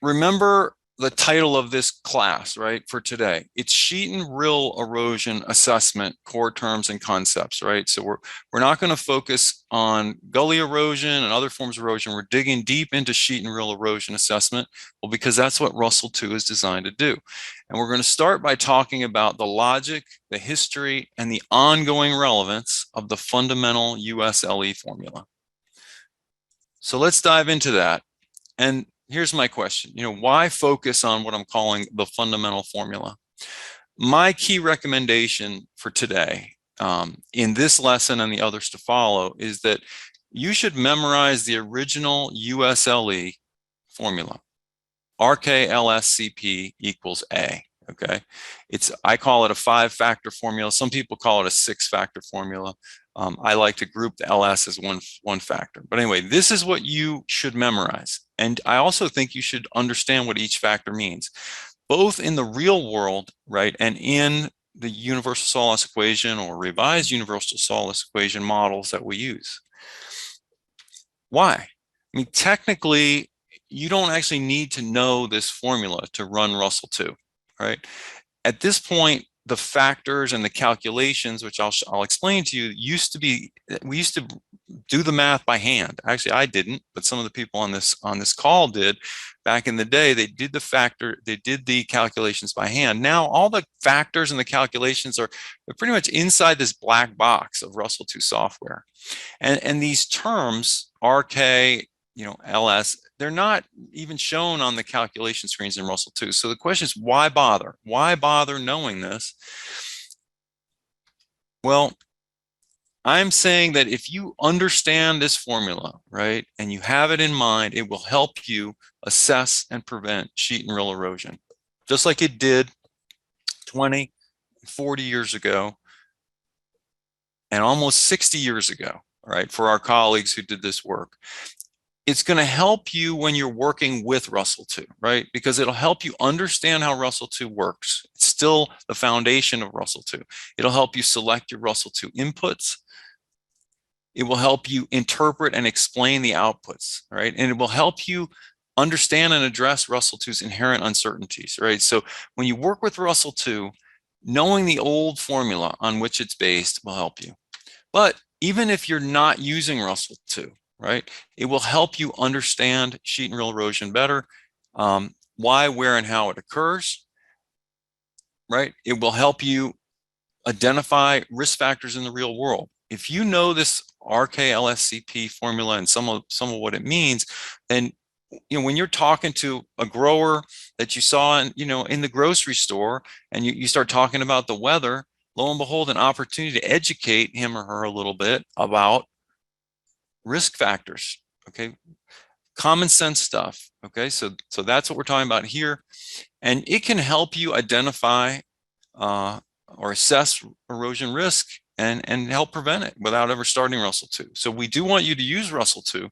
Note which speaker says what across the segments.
Speaker 1: remember the title of this class, right, for today. It's sheet and rill erosion assessment, core terms and concepts, right? So we're not going to focus on gully erosion and other forms of erosion. We're digging deep into sheet and rill erosion assessment, well, because that's what Russell II is designed to do. And we're going to start by talking about the logic, the history, and the ongoing relevance of the fundamental USLE formula. So let's dive into that. And here's my question, why focus on what I'm calling the fundamental formula? My key recommendation for today in this lesson and the others to follow is that you should memorize the original USLE formula. RKLSCP equals A, okay? I call it a 5-factor formula. Some people call it a 6-factor formula. I like to group the LS as one factor. But anyway, this is what you should memorize. And I also think you should understand what each factor means, both in the real world, right, and in the universal solace equation or revised universal solace equation models that we use. Why? I mean, technically, you don't actually need to know this formula to run Russell II, right? At this point, the factors and the calculations, which I'll explain to you, we used to do the math by hand. Actually, I didn't, but some of the people on this call did. Back in the day, they did the calculations by hand. Now, all the factors and the calculations they're pretty much inside this black box of Russell II software. And these terms, RK, LS, they're not even shown on the calculation screens in Russell II. So the question is, why bother? Why bother knowing this? Well, I'm saying that if you understand this formula, right, and you have it in mind, it will help you assess and prevent sheet and rill erosion, just like it did 20, 40 years ago, and almost 60 years ago, right, for our colleagues who did this work. It's going to help you when you're working with Russell II, right? Because it'll help you understand how Russell II works. It's still the foundation of Russell II. It'll help you select your Russell II inputs. It will help you interpret and explain the outputs, right? And it will help you understand and address Russell II's inherent uncertainties, right? So when you work with Russell II, knowing the old formula on which it's based will help you. But even if you're not using Russell II, right, it will help you understand sheet and rill erosion better, why, where, and how it occurs, right? It will help you identify risk factors in the real world. If you know this RKLSCP formula and some of what it means, then when you're talking to a grower that you saw in the grocery store, and you start talking about the weather, lo and behold, an opportunity to educate him or her a little bit about risk factors, okay? Common sense stuff, okay? So that's what we're talking about here. And it can help you identify or assess erosion risk and help prevent it without ever starting Russell II. So we do want you to use Russell II,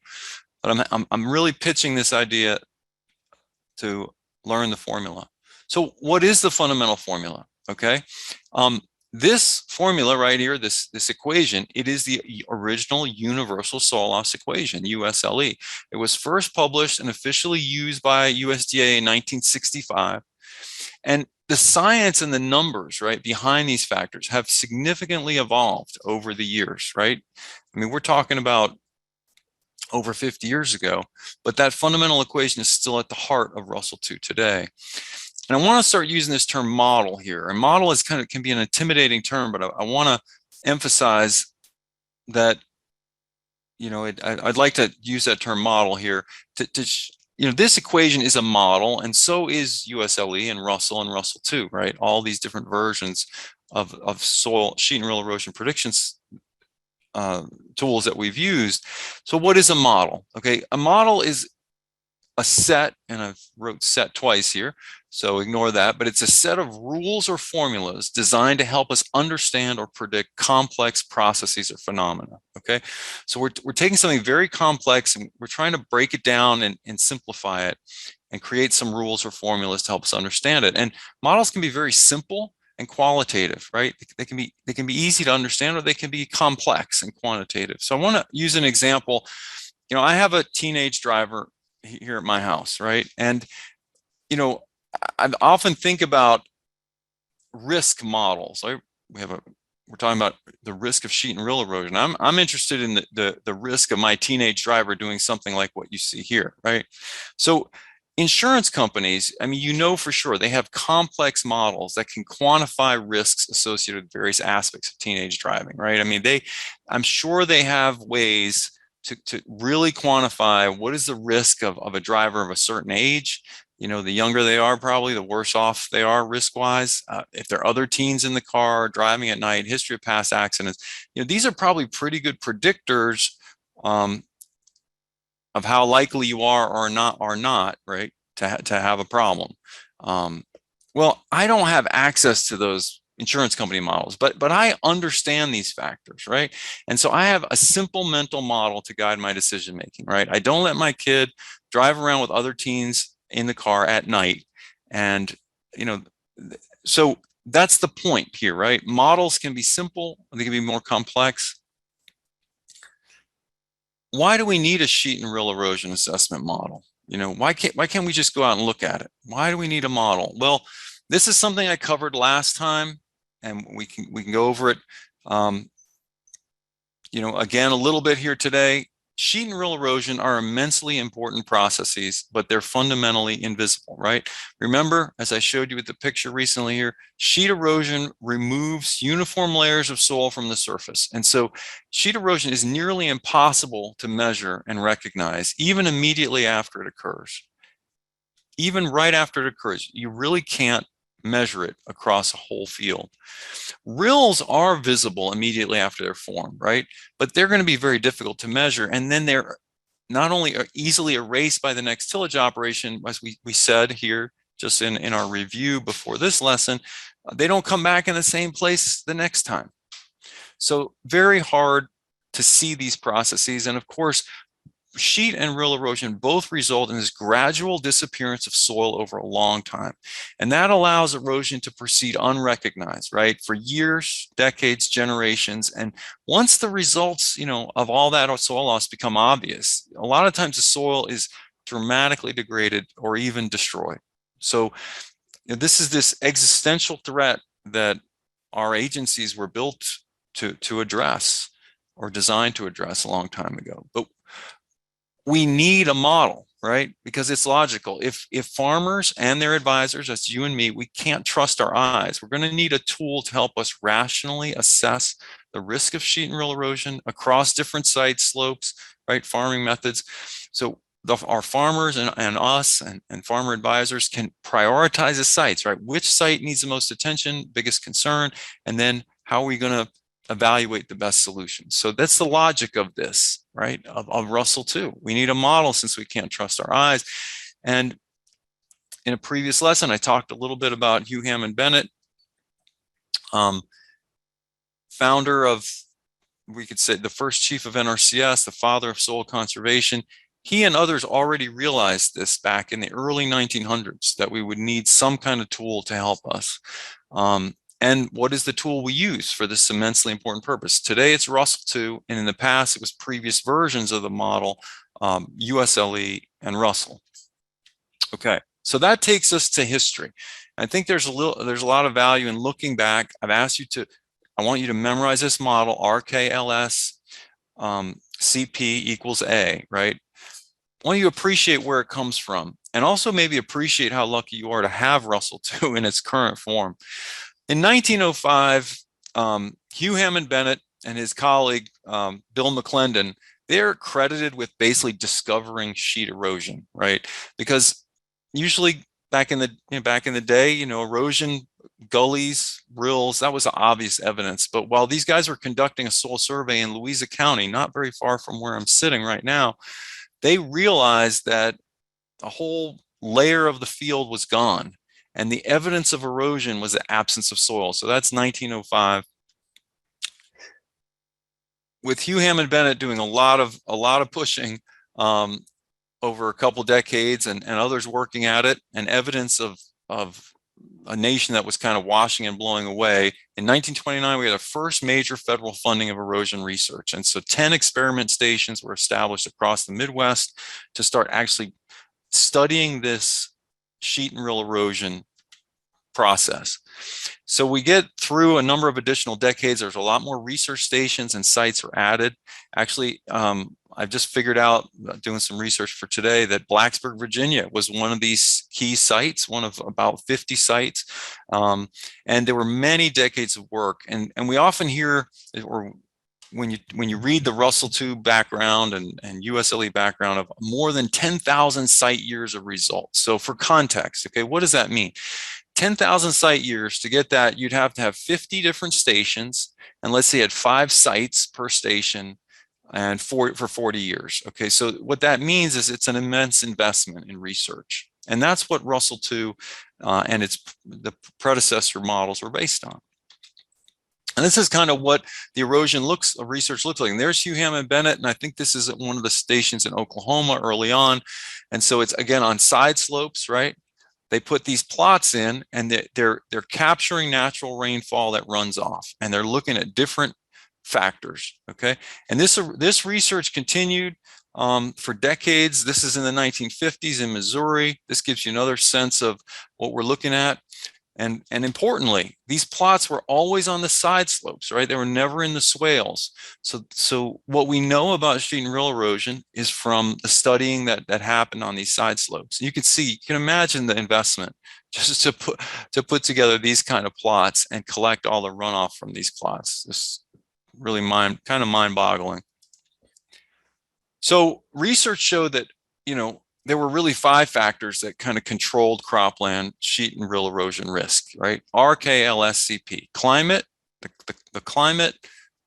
Speaker 1: but I'm really pitching this idea to learn the formula. So what is the fundamental formula, okay? This formula right here, this equation, it is the original universal solace equation, USLE. It was first published and officially used by USDA in 1965. And the science and the numbers, right, behind these factors have significantly evolved over the years, right? I mean, we're talking about over 50 years ago, but that fundamental equation is still at the heart of Russell II today. And I want to start using this term model here. And model is can be an intimidating term, but I want to emphasize that, I'd like to use that term model here this equation is a model, and so is USLE and Russell II, right? All these different versions of soil sheet and rill erosion predictions tools that we've used. So what is a model? Okay, a model is a set, and I've wrote set twice here, so ignore that, but it's a set of rules or formulas designed to help us understand or predict complex processes or phenomena, okay? So we're taking something very complex and we're trying to break it down and simplify it and create some rules or formulas to help us understand it. And models can be very simple and qualitative, right? They can be easy to understand, or they can be complex and quantitative. So I want to use an example. I have a teenage driver here at my house, right? And you know, I often think about risk models. We're talking about the risk of sheet and rill erosion. I'm interested in the risk of my teenage driver doing something like what you see here, right? So insurance companies, I mean, you know for sure they have complex models that can quantify risks associated with various aspects of teenage driving, right? I mean, I'm sure they have ways to really quantify what is the risk of a driver of a certain age. You know, the younger they are, probably the worse off they are risk-wise. If there are other teens in the car, driving at night, history of past accidents, you know, these are probably pretty good predictors of how likely you are not, right, to have a problem. Well, I don't have access to those insurance company models, but I understand these factors, right? And so I have a simple mental model to guide my decision making, right? I don't let my kid drive around with other teens in the car at night. And, you know, so that's the point here, right? Models can be simple, they can be more complex. Why do we need a sheet and rill erosion assessment model? You know, why can't we just go out and look at it? Why do we need a model? Well, this is something I covered last time, and we can go over it. You know, again, a little bit here today. Sheet and rill erosion are immensely important processes, but they're fundamentally invisible, right? Remember, as I showed you with the picture recently here, sheet erosion removes uniform layers of soil from the surface. And so sheet erosion is nearly impossible to measure and recognize, even immediately after it occurs. Even right after it occurs, you really can't measure it across a whole field. Rills are visible immediately after they're formed, right? But they're going to be very difficult to measure. And then they're not only easily erased by the next tillage operation, as we said here, just in our review before this lesson, they don't come back in the same place the next time. So very hard to see these processes. And of course, sheet and rill erosion both result in this gradual disappearance of soil over a long time. And that allows erosion to proceed unrecognized, right? For years, decades, generations. And once the results, you know, of all that soil loss become obvious, a lot of times the soil is dramatically degraded or even destroyed. So you know, this is this existential threat that our agencies were built to address or designed to address a long time ago. But we need a model, right? Because it's logical. If farmers and their advisors, that's you and me, we can't trust our eyes. We're going to need a tool to help us rationally assess the risk of sheet and rill erosion across different sites, slopes, right? Farming methods. So our farmers and us and farmer advisors can prioritize the sites, right? Which site needs the most attention, biggest concern, and then how are we going to evaluate the best solution? So that's the logic of this, right? Of Russell 2. We need a model since we can't trust our eyes. And in a previous lesson, I talked a little bit about Hugh Hammond Bennett, founder of, we could say, the first chief of NRCS, the father of soil conservation. He and others already realized this back in the early 1900s, that we would need some kind of tool to help us. And what is the tool we use for this immensely important purpose? Today it's Russell 2, and in the past it was previous versions of the model, USLE and Russell. Okay, so that takes us to history. I think there's a lot of value in looking back. I want you to memorize this model, RKLS CP equals A, right? I want you to appreciate where it comes from, and also maybe appreciate how lucky you are to have Russell 2 in its current form. In 1905, Hugh Hammond Bennett and his colleague, Bill McClendon, they're credited with basically discovering sheet erosion, right? Because usually back in the day, you know, erosion, gullies, rills, that was obvious evidence. But while these guys were conducting a soil survey in Louisa County, not very far from where I'm sitting right now, they realized that a whole layer of the field was gone. And the evidence of erosion was the absence of soil. So that's 1905. With Hugh Hammond Bennett doing a lot of pushing over a couple decades, and others working at it, and evidence of a nation that was kind of washing and blowing away. In 1929, we had the first major federal funding of erosion research. And so 10 experiment stations were established across the Midwest to start actually studying this sheet and rill erosion process. So we get through a number of additional decades. There's a lot more research stations and sites are added. Actually, I've just figured out, doing some research for today, that Blacksburg, Virginia was one of these key sites, one of about 50 sites. And there were many decades of work. And we often hear, or when you read the Russell II background and USLE background, of more than 10,000 site years of results. So for context, okay, what does that mean? 10,000 site years, to get that, you'd have to have 50 different stations, and let's say you had 5 sites per station, and for 40 years. Okay, so what that means is it's an immense investment in research. And that's what Russell II and the predecessor models were based on. And this is kind of what the erosion research looks like. And there's Hugh Hammond Bennett, and I think this is at one of the stations in Oklahoma early on. And so it's, again, on side slopes, right? They put these plots in, and they're capturing natural rainfall that runs off, and they're looking at different factors. Okay, and this research continued for decades. This is in the 1950s in Missouri. This gives you another sense of what we're looking at. And importantly, these plots were always on the side slopes, right? They were never in the swales. So what we know about sheet and rill erosion is from the studying that happened on these side slopes. You can imagine the investment just to put together these kind of plots and collect all the runoff from these plots. This really kind of mind-boggling. So research showed that, there were really 5 factors that kind of controlled cropland sheet and rill erosion risk, right? RKLSCP: climate, the climate,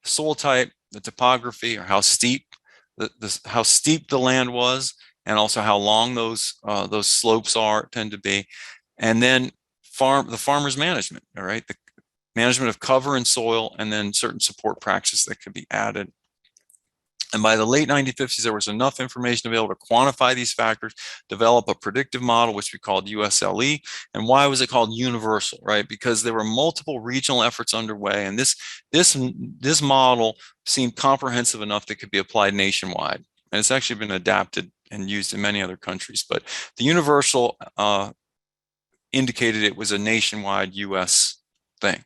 Speaker 1: soil type, the topography, or how steep the land was, and also how long those slopes tend to be, and then the farmer's management, all right, the management of cover and soil, and then certain support practices that could be added. And by the late 1950s, there was enough information to be able to quantify these factors, develop a predictive model, which we called USLE. And why was it called universal, right? Because there were multiple regional efforts underway, and this model seemed comprehensive enough that could be applied nationwide. And it's actually been adapted and used in many other countries. But the universal indicated it was a nationwide US thing.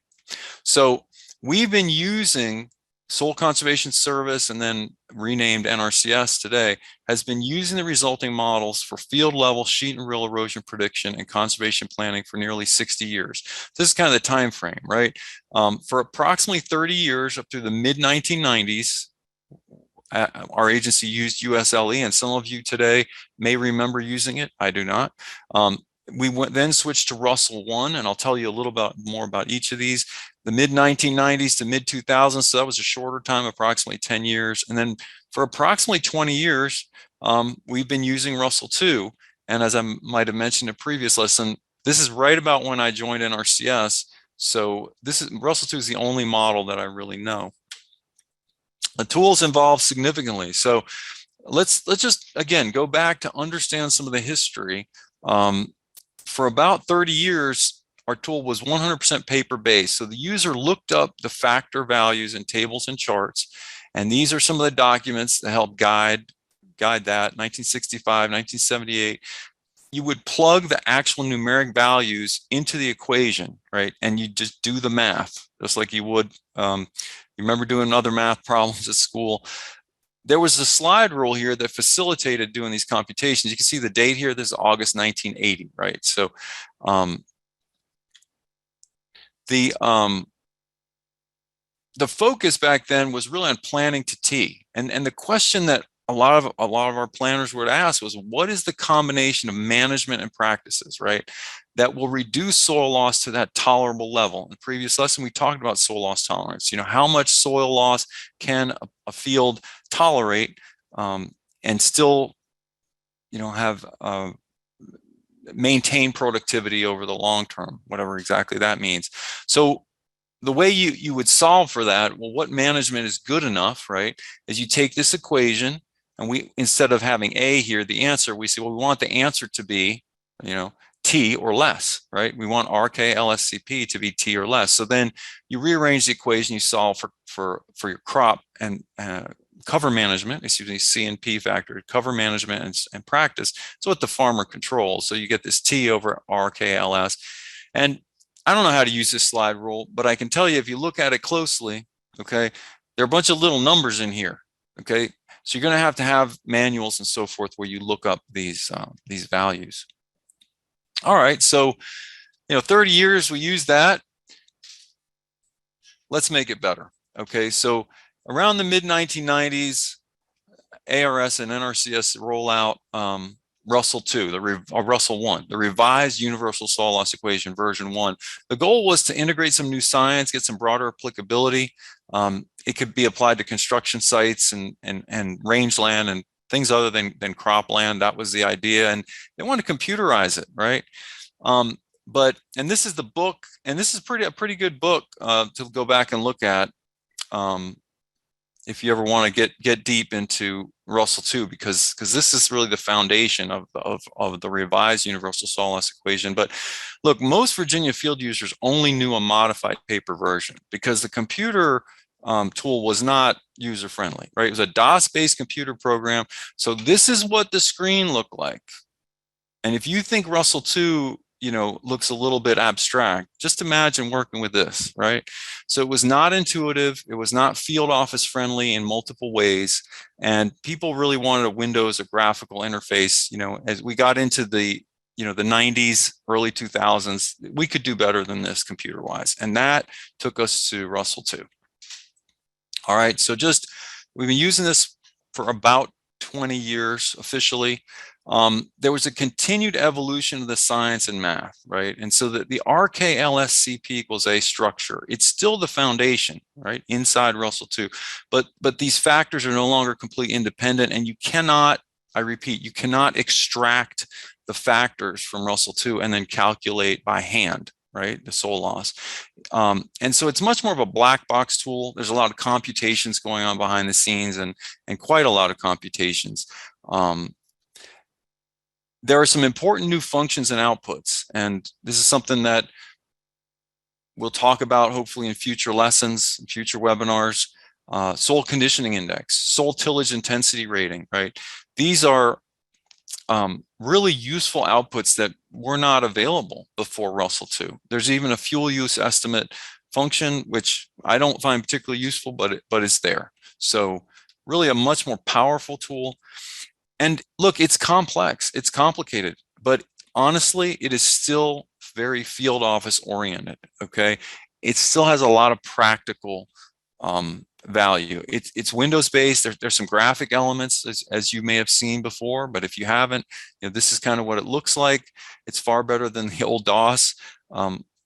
Speaker 1: So we've been using Soil Conservation Service, and then renamed NRCS today, has been using the resulting models for field level sheet and rill erosion prediction and conservation planning for nearly 60 years. This is kind of the time frame, right? For approximately 30 years, up through the mid 1990s, our agency used USLE, and some of you today may remember using it. I do not. We then switched to Russell I, and I'll tell you a little more about each of these. The mid 1990s to mid 2000s, so that was a shorter time, approximately 10 years. And then for approximately 20 years, we've been using Russell II. And as I might have mentioned in a previous lesson, this is right about when I joined NRCS. So Russell II is the only model that I really know. The tools involved significantly. So let's just, again, go back to understand some of the history. For about 30 years, our tool was 100% paper-based. So the user looked up the factor values in tables and charts, and these are some of the documents that help guide that. 1965, 1978, you would plug the actual numeric values into the equation, right? And you just do the math, just like you would. You remember doing other math problems at school. There was a slide rule here that facilitated doing these computations. You can see the date here. This is August 1980, right? So the focus back then was really on planning to T. And the question that a lot of our planners would ask was, what is the combination of management and practices, right, that will reduce soil loss to that tolerable level? In the previous lesson, we talked about soil loss tolerance. How much soil loss can a field tolerate and still, have maintain productivity over the long term, whatever exactly that means. So the way you would solve for that, well, what management is good enough, right, is you take this equation, and we, instead of having A here, the answer, we say, well, we want the answer to be, T or less, right? We want RKLSCP to be T or less. So then you rearrange the equation, you solve for your crop and cover management, excuse me, C and P factor, cover management and practice. So what the farmer controls. So you get this T over RKLS. And I don't know how to use this slide rule, but I can tell you if you look at it closely, okay, there are a bunch of little numbers in here, okay? So you're going to have manuals and so forth where you look up these values. All right, so 30 years we use that. Let's make it better. Okay, so around the mid 1990s, ARS and NRCS roll out Russell 2, Russell 1, the revised universal soil loss equation version 1. The goal was to integrate some new science, get some broader applicability. It could be applied to construction sites and rangeland and things other than cropland. That was the idea, and they want to computerize it, right? And this is the book, and this is a pretty good book to go back and look at if you ever want to get deep into Russell 2, because this is really the foundation of the revised universal soil loss equation. But look, most Virginia field users only knew a modified paper version because the computer tool was not user friendly, right? It was a DOS-based computer program. So this is what the screen looked like. And if you think Russell 2 looks a little bit abstract, just imagine working with this, right? So it was not intuitive. It was not field office friendly in multiple ways. And people really wanted a Windows, a graphical interface. As we got into the 90s, early 2000s, we could do better than this computer wise. And that took us to Russell 2. All right, so we've been using this for about 20 years officially. There was a continued evolution of the science and math, right? And so the RKLSCP equals A structure, it's still the foundation, right, inside Russell 2. But these factors are no longer completely independent, and you cannot, I repeat, you cannot extract the factors from Russell 2 and then calculate by hand, right, the soil loss. And so it's much more of a black box tool. There's a lot of computations going on behind the scenes and quite a lot of computations. There are some important new functions and outputs, and this is something that we'll talk about hopefully in future lessons, future webinars. Soil conditioning index, soil tillage intensity rating, right? These are really useful outputs that were not available before Russell 2. There's even a fuel use estimate function, which I don't find particularly useful, but it's there. So really a much more powerful tool. And look, it's complex, it's complicated, but honestly, it is still very field office oriented, okay? It still has a lot of practical value. It's Windows based. There's some graphic elements as you may have seen before, but if you haven't, this is kind of what it looks like. It's far better than the old DOS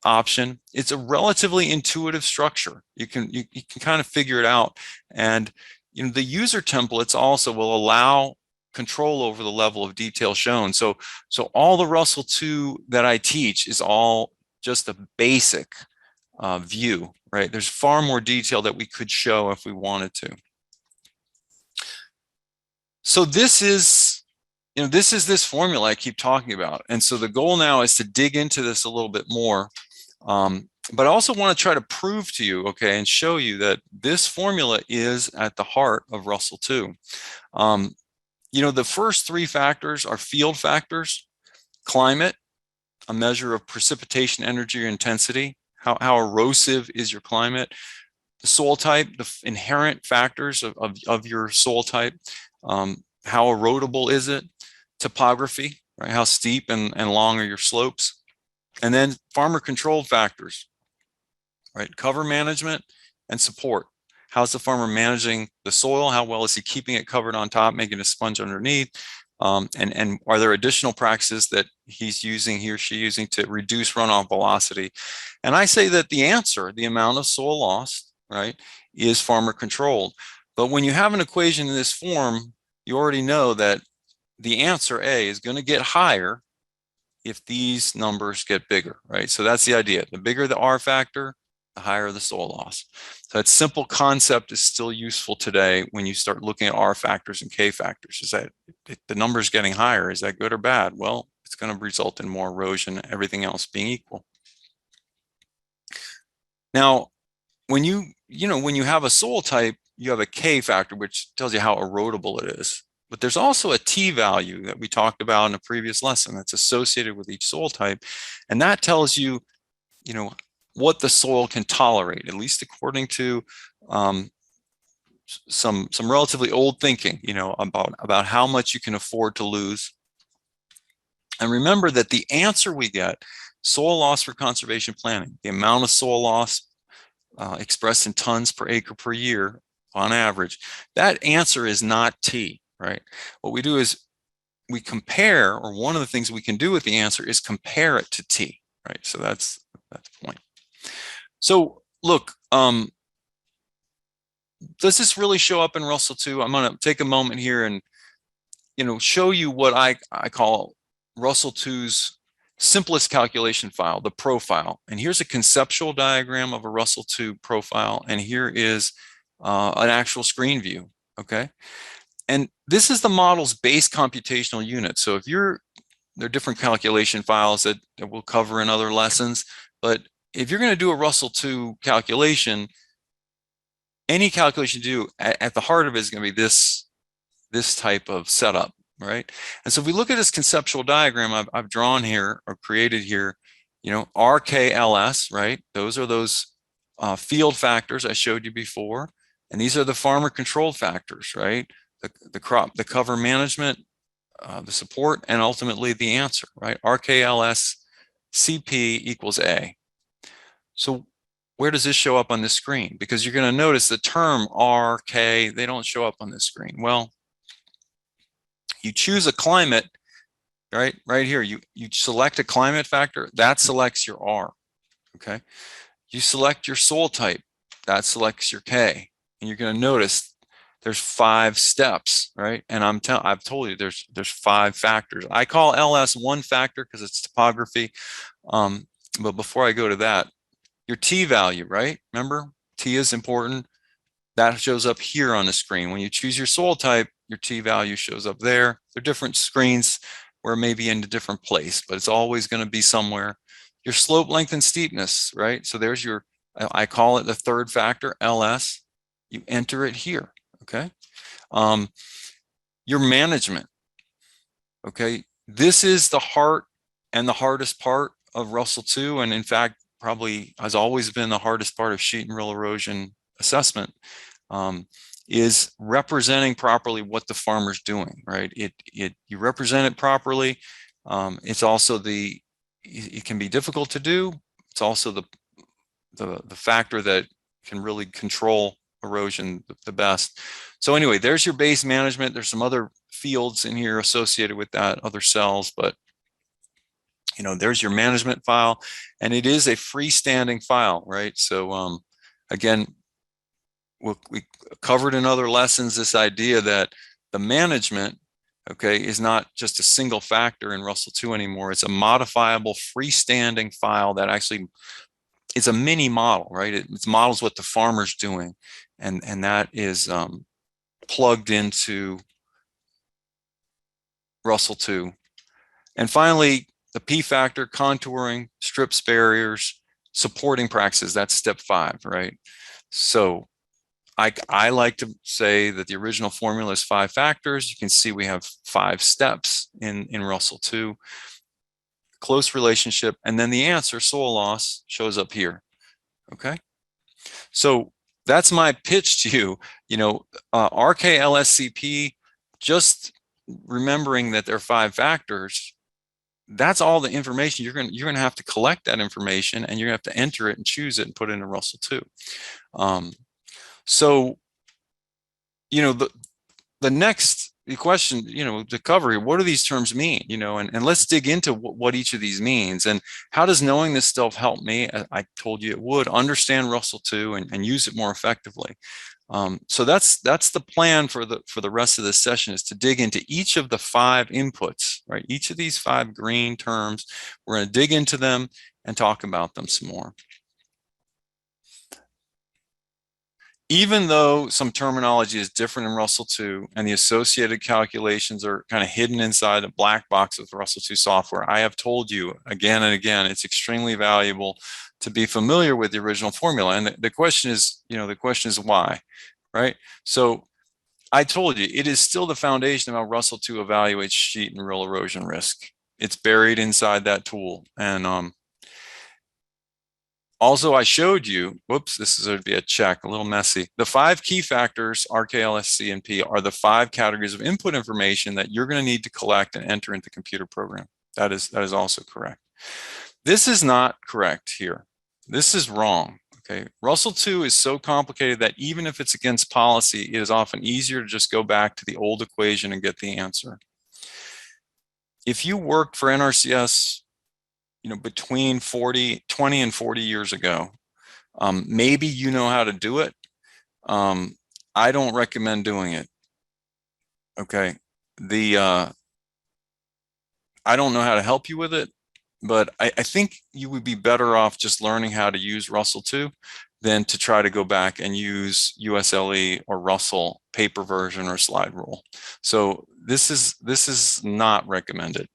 Speaker 1: option. It's a relatively intuitive structure. You can kind of figure it out. And the user templates also will allow control over the level of detail shown. So all the Russell 2 that I teach is all just a basic view, right? There's far more detail that we could show if we wanted to. So this is this formula I keep talking about. And so the goal now is to dig into this a little bit more. But I also want to try to prove to you, okay, and show you that this formula is at the heart of Russell 2. The first three factors are field factors: climate, a measure of precipitation energy or intensity, how erosive is your climate; the soil type, the inherent factors of your soil type, how erodible is it; topography, right, how steep and long are your slopes; and then farmer controlled factors, right, cover management and support. How's the farmer managing the soil? How well is he keeping it covered on top, making a sponge underneath? And are there additional practices that he or she using to reduce runoff velocity? And I say that the answer, the amount of soil loss, right, is farmer controlled. But when you have an equation in this form, you already know that the answer A is going to get higher if these numbers get bigger, right? So that's the idea. The bigger the R factor, the higher the soil loss. So that simple concept is still useful today when you start looking at R factors and K factors. Is that if the number's getting higher, is that good or bad? Well, it's going to result in more erosion, everything else being equal. Now, when you have a soil type, you have a K factor, which tells you how erodible it is. But there's also a T value that we talked about in a previous lesson that's associated with each soil type. And that tells you, what the soil can tolerate, at least according to some relatively old thinking, about how much you can afford to lose. And remember that the answer we get, soil loss for conservation planning, the amount of soil loss expressed in tons per acre per year on average, that answer is not T, right? What we do is we compare, or one of the things we can do with the answer is compare it to T, right? So that's the point. So look, does this really show up in Russell 2? I'm going to take a moment here and show you what I call Russell 2's simplest calculation file, the profile. And here's a conceptual diagram of a Russell 2 profile, and here is an actual screen view, okay? And this is the model's base computational unit. So if there are different calculation files that we'll cover in other lessons, but if you're going to do a Russell 2 calculation, any calculation you do, at the heart of it is going to be this type of setup, right? And so if we look at this conceptual diagram I've drawn here or created here, RKLS, right? Those are those field factors I showed you before. And these are the farmer controlled factors, right? The crop, the cover management, the support, and ultimately the answer, right? RKLS CP equals A. So where does this show up on this screen? Because you're going to notice the term RK, they don't show up on this screen. Well, you choose a climate, right here. You select a climate factor, that selects your R, okay? You select your soil type, that selects your K. And you're going to notice there's 5 steps, right? And I've told you there's 5 factors. I call LS one factor because it's topography. But before I go to that, your T value, right? Remember, T is important. That shows up here on the screen. When you choose your soil type, your T value shows up there. They're different screens where it may be in a different place, but it's always going to be somewhere. Your slope, length, and steepness, right? So there's I call it the third factor, LS. You enter it here, okay? Your management, okay? This is the heart and the hardest part of Russell 2, and in fact, probably has always been the hardest part of sheet and rill erosion assessment, is representing properly what the farmer's doing, right? You represent it properly. It's also it can be difficult to do. It's also the factor that can really control erosion the best. So anyway, there's your base management. There's some other fields in here associated with that, other cells, but there's your management file, and it is a freestanding file, right? So again, we covered in other lessons this idea that the management, okay, is not just a single factor in Russell 2 anymore. It's a modifiable freestanding file that actually is a mini model, right? It models what the farmer's doing, and that is plugged into Russell 2. And finally, the P factor, contouring, strips, barriers, supporting practices, that's step 5, right? So I like to say that the original formula is 5 factors. You can see we have 5 steps in Russell 2, close relationship, and then the answer, soil loss, shows up here, okay? So that's my pitch to you, RKLSCP, just remembering that there are 5 factors, that's all the information. You're going to have to collect that information, and you're going to have to enter it and choose it and put it into Russell 2. So, the next question, to cover here, what do these terms mean? And let's dig into what each of these means, and how does knowing this stuff help me? I told you it would understand Russell 2 and use it more effectively. So that's the plan for the rest of this session, is to dig into each of the 5 inputs, right? Each of these 5 green terms, we're going to dig into them and talk about them some more. Even though some terminology is different in Russell 2 and the associated calculations are kind of hidden inside the black box of the Russell 2 software, I have told you again and again, it's extremely valuable to be familiar with the original formula. And the question is, why? right? So I told you, it is still the foundation of how Russell 2 evaluates sheet and rill erosion risk. It's buried inside that tool. And also I showed you, whoops, this is going to be a check, a little messy. The 5 key factors, RKLSC and P, are the 5 categories of input information that you're going to need to collect and enter into the computer program. That is also correct. This is not correct here. This is wrong. Okay, Russell 2 is so complicated that even if it's against policy, it is often easier to just go back to the old equation and get the answer. If you worked for NRCS, between 20 and 40 years ago, maybe you know how to do it. I don't recommend doing it. Okay, I don't know how to help you with it, but I think you would be better off just learning how to use Russell 2 than to try to go back and use USLE or Russell paper version or slide rule. So this is not recommended.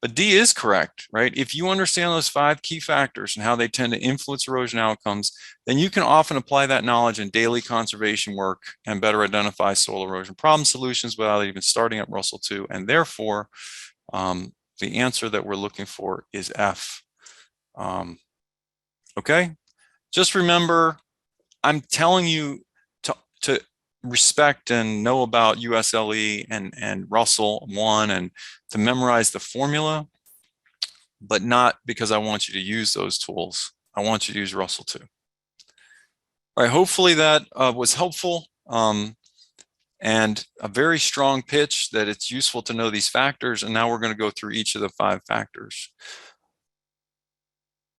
Speaker 1: But D is correct, right? If you understand those 5 key factors and how they tend to influence erosion outcomes, then you can often apply that knowledge in daily conservation work and better identify soil erosion problem solutions without even starting at Russell 2. And therefore, the answer that we're looking for is F. Okay, just remember, I'm telling you to respect and know about USLE and Russell 1 and to memorize the formula, but not because I want you to use those tools. I want you to use Russell 2. All right, hopefully that was helpful. And a very strong pitch that it's useful to know these factors. And now we're going to go through each of the 5 factors.